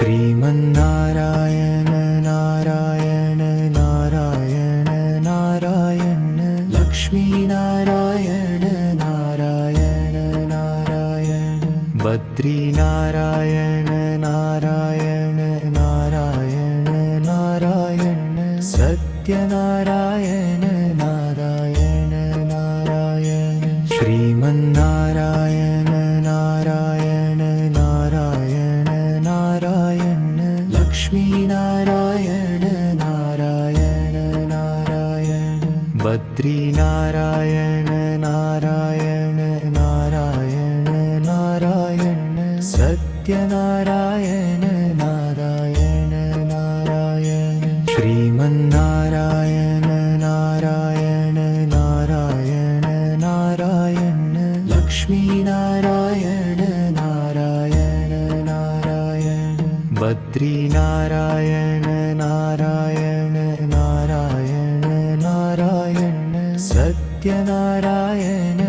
Sriman Narayana Narayana Narayana Narayana Laxminarayan Narayana Narayana Badrinarayan Narayana Narayana Narayana Satyanarayan Narayana Narayana Sriman Narayana Narayana Narayana Narayana Laxminarayan Narayana Narayana Badrinarayan Narayana Narayana Narayana Satyanarayan Narayana Narayana Sriman Narayana Narayana Narayana Narayana Laxminarayan Narayana Narayana Badrinarayan Narayana Narayana Narayana Satyanarayan